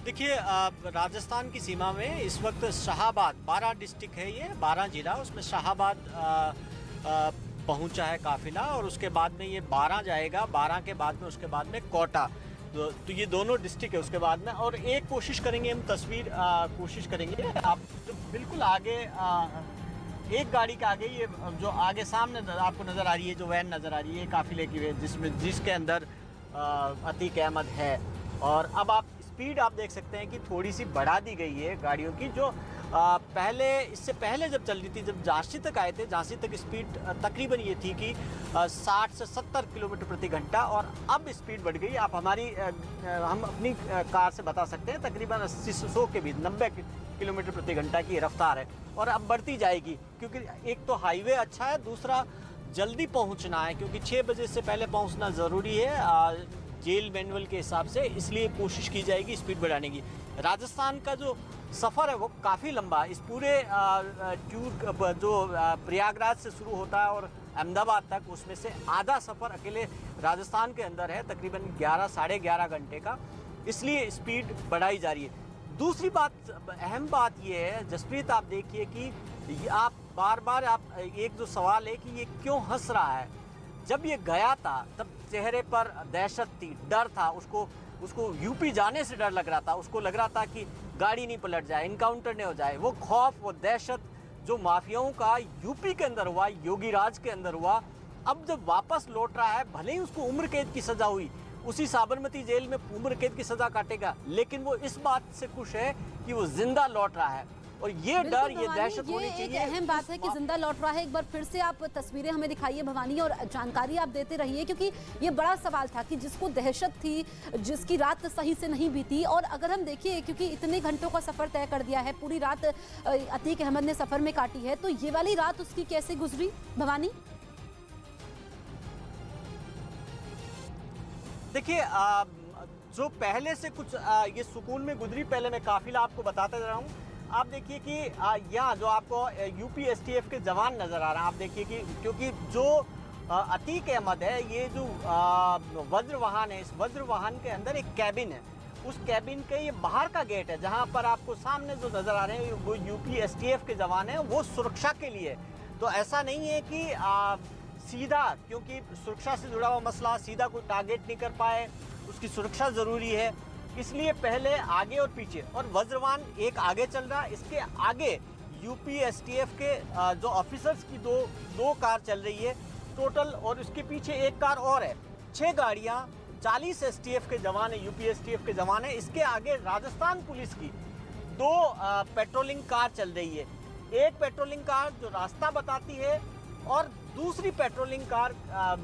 देखिए राजस्थान की सीमा में इस वक्त शाहाबाद 12 डिस्ट्रिक्ट है, ये 12 जिला, उसमें शाहाबाद पहुंचा है काफिला और उसके बाद में ये 12 जाएगा, 12 के बाद में उसके बाद में कोटा। तो ये दोनों डिस्ट्रिक्ट है उसके बाद में। और एक कोशिश करेंगे हम तस्वीर कोशिश करेंगे आप तो बिल्कुल आगे एक गाड़ी के आगे ये जो आगे सामने आपको नज़र आ रही है, जो वैन नज़र आ रही है काफिले की, जिसके अंदर अतीक अहमद है। और अब आप स्पीड आप देख सकते हैं कि थोड़ी सी बढ़ा दी गई है गाड़ियों की, जो पहले इससे पहले जब चल रही थी, जब झांसी तक आए थे, झांसी तक स्पीड तकरीबन ये थी कि 60 से 70 किलोमीटर प्रति घंटा, और अब स्पीड बढ़ गई। आप हम अपनी कार से बता सकते हैं तकरीबन 80 से 100 के बीच 90 किलोमीटर प्रति घंटा की रफ्तार है, और अब बढ़ती जाएगी क्योंकि एक तो हाईवे अच्छा है, दूसरा जल्दी पहुंचना है क्योंकि 6 बजे से पहले पहुंचना ज़रूरी है जेल मैनुअल के हिसाब से, इसलिए कोशिश की जाएगी स्पीड बढ़ाने की। राजस्थान का जो सफ़र है वो काफ़ी लंबा है। इस पूरे टूर जो प्रयागराज से शुरू होता है और अहमदाबाद तक, उसमें से आधा सफ़र अकेले राजस्थान के अंदर है, तकरीबन 11 साढ़े 11 घंटे का, इसलिए स्पीड बढ़ाई जा रही है। दूसरी बात, अहम बात ये है जसप्रीत, आप देखिए कि आप बार बार आप एक जो सवाल है कि ये क्यों हंस रहा है। जब ये गया था तब चेहरे पर दहशत थी, डर था, उसको यूपी जाने से डर लग रहा था, उसको लग रहा था कि गाड़ी नहीं पलट जाए, इनकाउंटर नहीं हो जाए। वो खौफ, वो दहशत जो माफियाओं का यूपी के अंदर हुआ, योगी राज के अंदर हुआ, अब जब वापस लौट रहा है, भले ही उसको उम्र कैद की सजा हुई, उसी साबरमती जेल में उम्र कैद की सजा काटेगा, लेकिन वो इस बात से खुश है कि वो जिंदा लौट रहा है। और ये डर, ये दहशत होनी चाहिए। एक अहम बात है कि जिंदा लौट रहा है। एक बार फिर से आप तस्वीरें हमें दिखाइए भवानी, और जानकारी आप देते रहिए, क्योंकि ये बड़ा सवाल था कि जिसको दहशत थी, जिसकी रात सही से नहीं बीती। और अगर हम देखिए, क्योंकि इतने घंटों का सफर तय कर दिया है, पूरी रात अतीक अहमद ने सफर में काटी है, तो ये वाली रात उसकी कैसे गुजरी भवानी? देखिए जो पहले से कुछ ये सुकून में गुजरी, पहले मैं काफिला आपको बताता जा रहा हूँ। आप देखिए कि यहाँ जो आपको यूपी एसटीएफ के जवान नज़र आ रहे हैं, आप देखिए कि क्योंकि जो अतीक अहमद है, ये जो वज्र वाहन है, इस वज्र वाहन के अंदर एक कैबिन है, उस कैबिन के ये बाहर का गेट है, जहाँ पर आपको सामने जो नज़र आ रहे हैं वो यूपी एसटीएफ के जवान हैं, वो सुरक्षा के लिए। तो ऐसा नहीं है कि सीधा, क्योंकि सुरक्षा से जुड़ा हुआ मसला, सीधा कोई टारगेट नहीं कर पाए, उसकी सुरक्षा ज़रूरी है, इसलिए पहले आगे और पीछे, और वज्रवान एक आगे चल रहा है, इसके आगे यूपी एसटीएफ के जो ऑफिसर्स की दो कार चल रही है टोटल, और उसके पीछे एक कार और है। 6 गाड़ियां, 40 एसटीएफ के जवान है, यूपी एसटीएफ के जवान है। इसके आगे राजस्थान पुलिस की 2 पेट्रोलिंग कार चल रही है। एक पेट्रोलिंग कार जो रास्ता बताती है, और दूसरी पेट्रोलिंग कार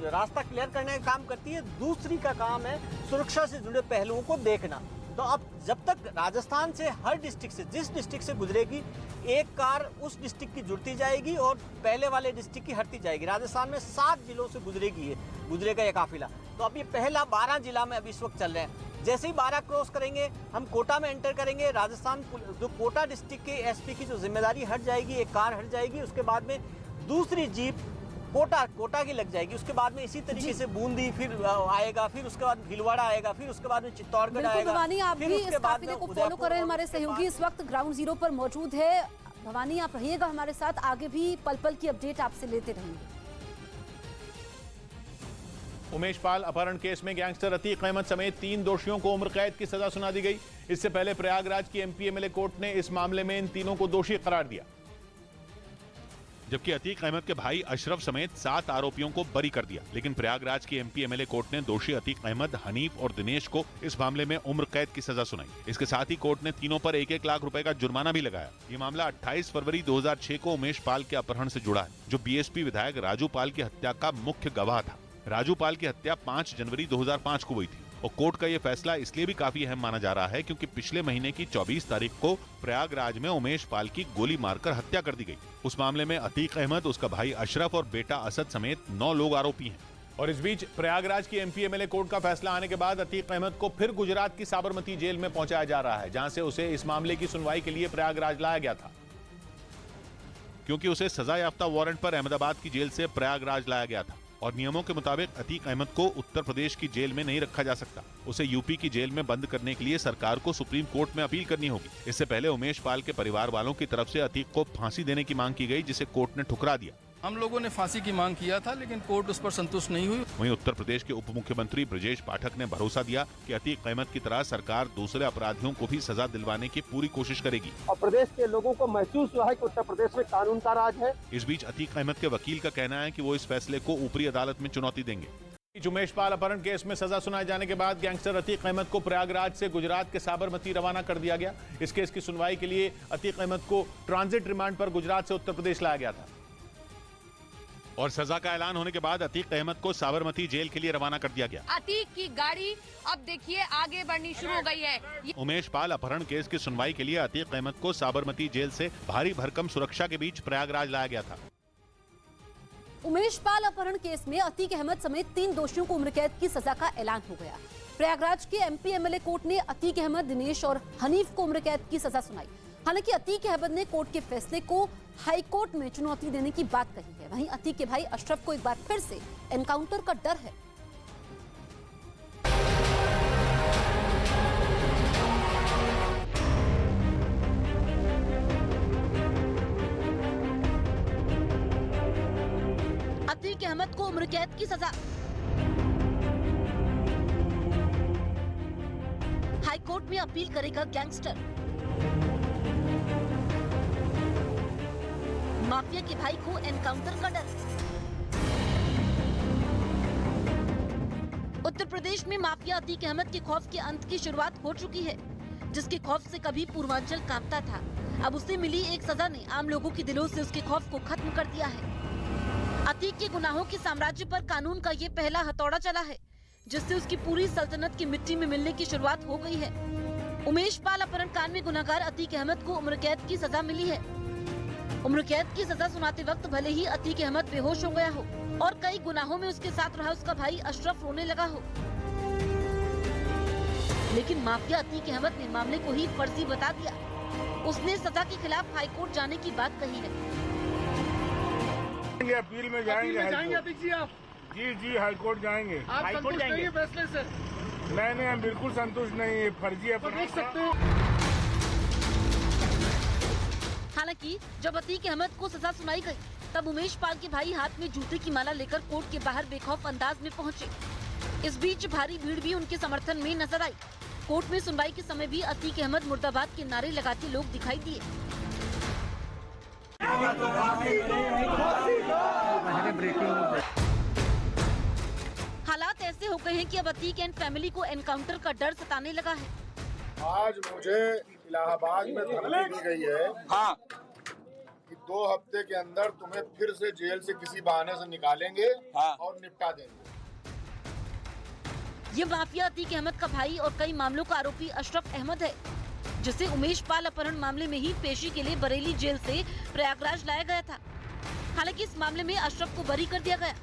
रास्ता क्लियर करने का काम करती है। दूसरी का काम है सुरक्षा से जुड़े पहलुओं को देखना। तो अब जब तक राजस्थान से हर डिस्ट्रिक्ट से, जिस डिस्ट्रिक्ट से गुजरेगी, एक कार उस डिस्ट्रिक्ट की जुड़ती जाएगी और पहले वाले डिस्ट्रिक्ट की हटती जाएगी। राजस्थान में 7 जिलों से गुजरेगा ये काफिला। तो अब ये पहला 12 जिला में अभी इस वक्त चल रहे हैं। जैसे ही 12 क्रॉस करेंगे, हम कोटा में एंटर करेंगे। राजस्थान जो कोटा डिस्ट्रिक्ट के एसपी की जो जिम्मेदारी हट जाएगी, एक कार हट जाएगी, उसके बाद में दूसरी जीप कोटा की लग जाएगी। उसके बाद में इसी तरीके से बूंदी फिर आएगा, फिर उसके बाद भीलवाड़ा आएगा, फिर उसके बाद में चित्तौड़गढ़ आएगा। भवानी, आप भी इस काफिले को फॉलो कर रहे हैं। हमारे सहयोगी इस वक्त ग्राउंड जीरो पर मौजूद है। भवानी, आप रहिएगा हमारे साथ, आगे भी पल पल की अपडेट आपसे लेते रहेंगे। उमेश पाल अपहरण केस में गैंगस्टर अतीक अहमद समेत 3 दोषियों को उम्र कैद की सजा सुना दी गई। इससे पहले प्रयागराज की एमपी एमएलए कोर्ट ने इस मामले में इन तीनों को दोषी करार दिया, जबकि अतीक अहमद के भाई अशरफ समेत 7 आरोपियों को बरी कर दिया। लेकिन प्रयागराज की एमपी एमएलए कोर्ट ने दोषी अतीक अहमद, हनीफ और दिनेश को इस मामले में उम्र कैद की सजा सुनाई। इसके साथ ही कोर्ट ने तीनों पर 1-1 लाख रुपए का जुर्माना भी लगाया। ये मामला 28 फरवरी 2006 को उमेश पाल के अपहरण से जुड़ा है, जो बीएसपी विधायक राजू पाल की हत्या का मुख्य गवाह था। राजू पाल की हत्या 5 जनवरी 2005 को हुई थी, और कोर्ट का यह फैसला इसलिए भी काफी अहम माना जा रहा है क्योंकि पिछले महीने की 24 तारीख को प्रयागराज में उमेश पाल की गोली मारकर हत्या कर दी गई। उस मामले में अतीक अहमद, उसका भाई अशरफ और बेटा असद समेत 9 लोग आरोपी हैं। और इस बीच प्रयागराज की एमपी एमएलए कोर्ट का फैसला आने के बाद अतीक अहमद को फिर गुजरात की साबरमती जेल में पहुंचाया जा रहा है, जहां से उसे इस मामले की सुनवाई के लिए प्रयागराज लाया गया था, क्योंकि उसे सजा याफ्ता वारंट पर अहमदाबाद की जेल से प्रयागराज लाया गया था। और नियमों के मुताबिक अतीक अहमद को उत्तर प्रदेश की जेल में नहीं रखा जा सकता। उसे यूपी की जेल में बंद करने के लिए सरकार को सुप्रीम कोर्ट में अपील करनी होगी। इससे पहले उमेश पाल के परिवार वालों की तरफ से अतीक को फांसी देने की मांग की गई, जिसे कोर्ट ने ठुकरा दिया। हम लोगों ने फांसी की मांग किया था, लेकिन कोर्ट उस पर संतुष्ट नहीं हुई। वहीं उत्तर प्रदेश के उप मुख्यमंत्री ब्रजेश पाठक ने भरोसा दिया कि अतीक अहमद की तरह सरकार दूसरे अपराधियों को भी सजा दिलवाने की पूरी कोशिश करेगी। और प्रदेश के लोगों को महसूस हुआ है कि उत्तर प्रदेश में कानून का राज है। इस बीच अतीक अहमद के वकील का कहना है कि वो इस फैसले को ऊपरी अदालत में चुनौती देंगे। उमेश पाल अपहरण केस में सजा सुनाए जाने के बाद गैंगस्टर अतीक अहमद को प्रयागराज से गुजरात के साबरमती रवाना कर दिया गया। इस केस की सुनवाई के लिए अतीक अहमद को ट्रांजिट रिमांड पर गुजरात से उत्तर प्रदेश लाया गया था और सजा का ऐलान होने के बाद अतीक अहमद को साबरमती जेल के लिए रवाना कर दिया गया। अतीक की गाड़ी अब देखिए आगे बढ़नी शुरू हो गई है। उमेश पाल अपहरण केस की सुनवाई के लिए अतीक अहमद को साबरमती जेल से भारी भरकम सुरक्षा के बीच प्रयागराज लाया गया था। उमेश पाल अपहरण केस में अतीक अहमद समेत 3 दोषियों को उम्र कैद की सजा का ऐलान हो गया। प्रयागराज के एमपी एमएलए कोर्ट ने अतीक अहमद, दिनेश और हनीफ को उम्र कैद की सजा सुनाई। हालांकि अतीक अहमद ने कोर्ट के फैसले को हाई कोर्ट में चुनौती देने की बात कही है। वहीं अतीक के भाई अशरफ को एक बार फिर से एनकाउंटर का डर है। अतीक अहमद को उम्र कैद की सजा। हाई कोर्ट में अपील करेगा गैंगस्टर। माफिया के भाई को एनकाउंटर का डर। उत्तर प्रदेश में माफिया अतीक अहमद के खौफ के अंत की शुरुआत हो चुकी है। जिसके खौफ से कभी पूर्वांचल कांपता था, अब उसे मिली एक सजा ने आम लोगों के दिलों से उसके खौफ को खत्म कर दिया है। अतीक के गुनाहों के साम्राज्य पर कानून का ये पहला हथौड़ा चला है, जिससे उसकी पूरी सल्तनत की मिट्टी में मिलने की शुरुआत हो गई है। उमेश पाल अपहरण कांड में गुनाहगार अतीक अहमद को उम्र कैद की सजा मिली है। उम्र कैद की सजा सुनाते वक्त भले ही अतीक अहमद बेहोश हो गया हो और कई गुनाहों में उसके साथ रहा उसका भाई अशरफ रोने लगा हो, लेकिन माफिया अतीक अहमद ने मामले को ही फर्जी बता दिया। उसने सजा के खिलाफ हाईकोर्ट जाने की बात कही है। अपील में जाएंगे अतीक जी आप? जी हाईकोर्ट जाएंगे। आप संतुष्ट नहीं है फैसले से? नहीं, हम बिल्कुल संतुष्ट नहीं है। फर्जी है। देख सकते हैं। हालांकि जब अतीक अहमद को सजा सुनाई गई, तब उमेश पाल के भाई हाथ में जूते की माला लेकर कोर्ट के बाहर बेखौफ अंदाज में पहुंचे। इस बीच भारी भीड़ भी उनके समर्थन में नजर आई। कोर्ट में सुनवाई के समय भी अतीक अहमद मुर्दाबाद के नारे लगाते लोग दिखाई दिए। हालात ऐसे हो गए हैं कि अब अतीक एंड फैमिली को एनकाउंटर का डर सताने लगा है। आज मुझे इलाहाबाद में धमकी दी गई है कि 2 हफ्ते के अंदर तुम्हें फिर से जेल से किसी बहाने से निकालेंगे और निपटा देंगे। ये माफिया अतीक अहमद का भाई और कई मामलों का आरोपी अशरफ अहमद है, जिसे उमेश पाल अपहरण मामले में ही पेशी के लिए बरेली जेल से प्रयागराज लाया गया था। हालांकि इस मामले में अशरफ को बरी कर दिया गया।